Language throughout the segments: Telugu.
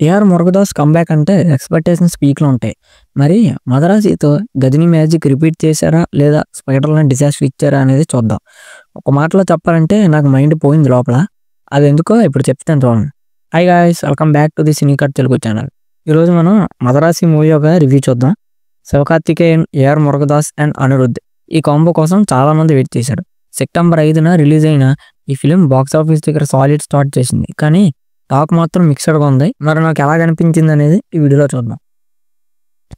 ఏఆర్ మురుగదాస్ కంబ్యాక్ అంటే ఎక్స్‌పెక్టేషన్స్ పీక్‌లో ఉంటాయి. మరి 'మదరాసి'తో 'గజిని' మ్యాజిక్ రిపీట్ చేశారా? లేదా 'స్పైడర్‌లాంటి' డిజాస్టర్ ఇచ్చారా అనేది చూద్దాం. ఒక మాటలో చెప్పాలంటే నాకు మైండ్ పోయింది లోపల. అదెందుకో ఇప్పుడు చెప్తాను చూడండి. Hi guys! Welcome back to the cine cut Telugu channel. ఈరోజు మనం 'మదరాసి' మూవీ యొక్క రివ్యూ చూద్దాం. శివకార్తికేయన్, ఏఆర్ మురుగదాస్ అండ్ అనిరుద్ ఈ కాంబో కోసం చాలామంది వెయిట్ చేశారు. సెప్టెంబర్ 5న రిలీజ్ అయిన ఈ ఫిల్మ్ బాక్సాఫీస్ దగ్గర సాలిడ్ స్టార్ట్ చేసింది. కానీ టాక్ మాత్రం మిక్స్డ్‌గా ఉంది. మరి నాకు ఎలాగనిపించింది అనేది ఈ వీడియోలో చూద్దాం.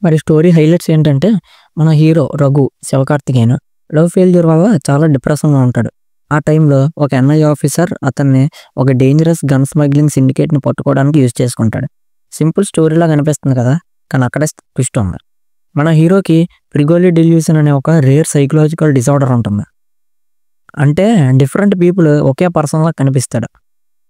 మరి స్టోరీ హైలైట్స్ ఏంటంటే మన hero Raghu Sivakarthikeyan love failure వల్ల చాలా డిప్రెషన్‌లో ఉంటాడు. ఆ టైంలో ఒక ఎన్ఐఏ ఆఫీసర్ అతన్ని ఒక డేంజరస్ గన్ స్మగ్లింగ్ సిండికేట్‌ని పట్టుకోవడానికి యూజ్ చేసుకుంటాడు. సింపుల్ స్టోరీలాగా అనిపిస్తుంది కదా! కానీ అక్కడే ట్విస్ట్ ఉంది. మన హీరోకి ప్రిగోలి డెల్యూషన్ అనే ఒక రేర్ సైకలాజికల్ డిసార్డర్ ఉంటుంది. అంటే డిఫరెంట్ పీపుల్ ఒకే పర్సన్‌లా కనిపిస్తాడు.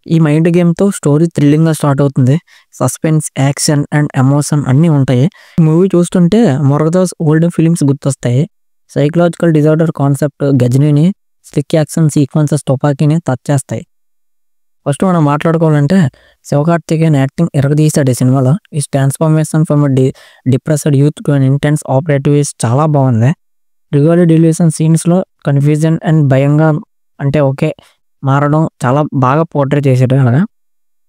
ఈ మైండ్ గేమ్‌తో స్టోరీ థ్రిల్లింగ్‌గా స్టార్ట్ అవుతుంది. సస్పెన్స్, యాక్షన్ అండ్ ఎమోషన్ అన్నీ ఉంటాయి. ఈ మూవీ చూస్తుంటే మురుగదాస్ ఓల్డ్ ఫిల్మ్స్ గుర్తొస్తాయి. సైకలాజికల్ డిజార్డర్ కాన్సెప్ట్, గజినీని, స్లిక్ యాక్షన్ సీక్వెన్సెస్, తుపాకీని టచ్ చేస్తాయి. ఫస్ట్ మనం మాట్లాడుకోవాలంటే శివకార్తికేయన్ యాక్టింగ్ ఇరగదీశాడు ఈ సినిమాలో. ఈ transformation from depressed youth to an intense operative చాలా బాగుంది. ప్రిగోలి డెల్యూషన్ సీన్స్‌లో కన్‌ఫ్యూజన్ అండ్ భయంగా అంటే ఓకే మారడం చాలా బాగా పోర్ట్రే చేశాడు. అలాగా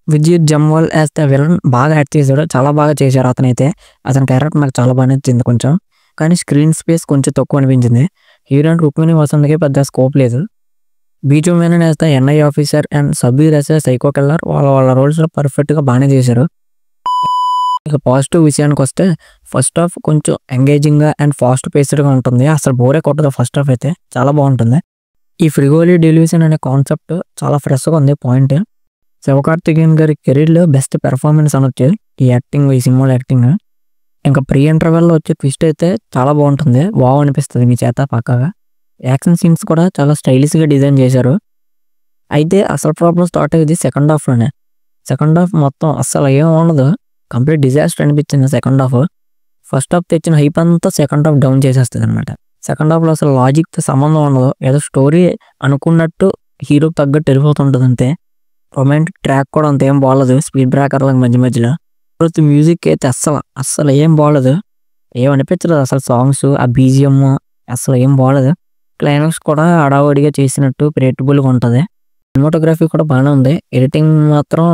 విద్యుత్ జమ్వాల్ యాజ్ ద విలన్ బాగా యాక్ట్ చేశాడు. చాలా బాగా చేశారు అతనైతే. అతని క్యారెక్టర్ నాకు చాలా బాగా నచ్చింది కొంచెం. కానీ స్క్రీన్ స్పేస్ కొంచెం తక్కువ అనిపించింది. హీరోయిన్ రుక్మిణి వసంత్‌కి పెద్ద స్కోప్ లేదు. Biju Menon as the NIA officer and Sabeer as a psycho killer వాళ్ళ రోల్స్‌లో పర్ఫెక్ట్‌గా బాగానే చేశారు. ఇక పాజిటివ్ విషయానికి వస్తే ఫస్ట్ హాఫ్ కొంచెం ఎంగేజింగ్‌గా అండ్ ఫాస్ట్ పేస్డ్‌గా ఉంటుంది. అసలు బోరే కొట్టదు ఫస్ట్ హాఫ్ అయితే. చాలా బాగుంటుంది. ఈ ప్రిగోలి డెల్యూషన్ అనే కాన్సెప్ట్ చాలా ఫ్రెష్‌గా ఉంది పాయింట్. శివకార్తికేయన్ గారి కెరీర్‌లో బెస్ట్ పెర్ఫార్మెన్స్ అనొచ్చు ఈ యాక్టింగ్, ఈ సినిమాలో యాక్టింగ్. ఇంకా ప్రీ ఇంటర్వెల్‌లో వచ్చే ట్విస్ట్ అయితే చాలా బాగుంటుంది. వావ్ అనిపిస్తుంది మీ చేత పక్కాగా. యాక్షన్ సీన్స్ కూడా చాలా స్టైలిష్‌గా డిజైన్ చేశారు. అయితే అసలు ప్రాబ్లమ్ స్టార్ట్ అయ్యేది సెకండ్ హాఫ్‌లోనే. సెకండ్ హాఫ్ మొత్తం అస్సలు ఏం ఉండదు. కంప్లీట్ డిజాస్టర్ అనిపించింది సెకండ్ హాఫ్. ఫస్ట్ హాఫ్ తెచ్చిన హైప్ అంతా సెకండ్ హాఫ్ డౌన్ చేసేస్తదనమాట. సెకండ్ హాఫ్‌లో అసలు లాజిక్‌తో సంబంధం ఉండదు. ఏదో స్టోరీ అనుకున్నట్టు హీరోకి తగ్గట్టు వెళ్ళిపోతుంటది అంతే. రొమాంటిక్ ట్రాక్ కూడా అంత ఏం బాలేదు. స్పీడ్ బ్రేకర్‌లాగా మధ్య మధ్యలో. మ్యూజిక్ అయితే అస్సలు ఏం బాలేదు. ఏం అనిపించలేదు అసలు సాంగ్స్, ఆ బీజీఎం అసలు ఏం బాలేదు. క్లైమాక్స్ కూడా హడావుడిగా చేసినట్టు ప్రెడిక్టబుల్‌గా ఉంటది. సినిమాటోగ్రఫీ కూడా బాగానే ఉంది. ఎడిటింగ్ మాత్రం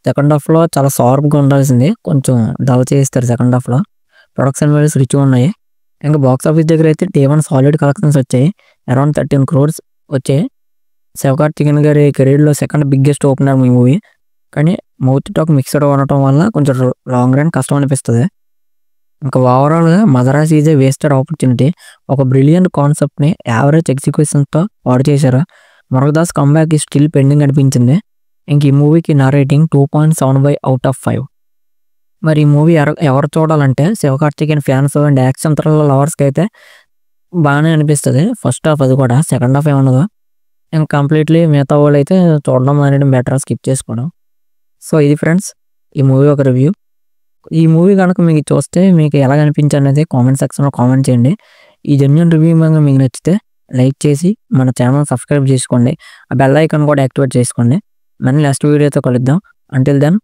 సెకండ్ హాఫ్‌లో చాలా షార్ప్‌గా ఉండాల్సింది. కొంచెం డల్ చేస్తారు సెకండ్ హాఫ్‌లో. ప్రొడక్షన్ వాల్యూస్ రిచ్‌గా ఉన్నాయి. ఇంకా బాక్సాఫీస్ దగ్గర అయితే డే 1 సాలిడ్ కలెక్షన్స్ వచ్చాయి. అరౌండ్ 13 crores వచ్చాయి. శివకార్తికేయన్ గారి కెరీర్‌లో సెకండ్ బిగ్గెస్ట్ ఓపెనర్ ఈ మూవీ. కానీ మౌత్ టాక్ మిక్స్డ్‌గా ఉండటం వల్ల కొంచెం లాంగ్ రన్ కష్టం అనిపిస్తది. ఇంకా ఓవరాల్‌గా 'Madharaasi' is a wasted opportunity. ఒక బ్రిలియంట్ కాన్సెప్ట్‌ని యావరేజ్ ఎగ్జిక్యూషన్‌తో పాడు చేశారు. Murugadoss comeback is still pending అనిపించింది. ఇంక ఈ మూవీకి నా రేటింగ్ 2.75 out of 5. మరి ఈ మూవీ ఎవరు చూడాలంటే Sivakarthikeyan fans and action thriller లవర్స్‌కి అయితే బాగానే అనిపిస్తది. ఫస్ట్ హాఫ్ అది కూడా. సెకండ్ హాఫ్ ఏముండదు. ఇంక కంప్లీట్‌లీ మిగతా వాళ్ళైతే చూడడం అనేది బెటర్, స్కిప్ చేసుకోవడం. సో ఇది ఫ్రెండ్స్ ఈ మూవీ ఒక రివ్యూ. ఈ మూవీ కనుక మీకు చూస్తే మీకు ఎలాగ అనిపించింది అనేది కామెంట్ సెక్షన్‌లో కామెంట్ చేయండి. ఈ జెన్యూన్ రివ్యూ కనుక మీకు నచ్చితే లైక్ చేసి మన ఛానల్ సబ్స్క్రైబ్ చేసుకోండి. ఆ బెల్ ఐకాన్ కూడా యాక్టివేట్ చేసుకోండి. మళ్ళీ నెక్స్ట్ వీడియోతో కలుద్దాం. Until then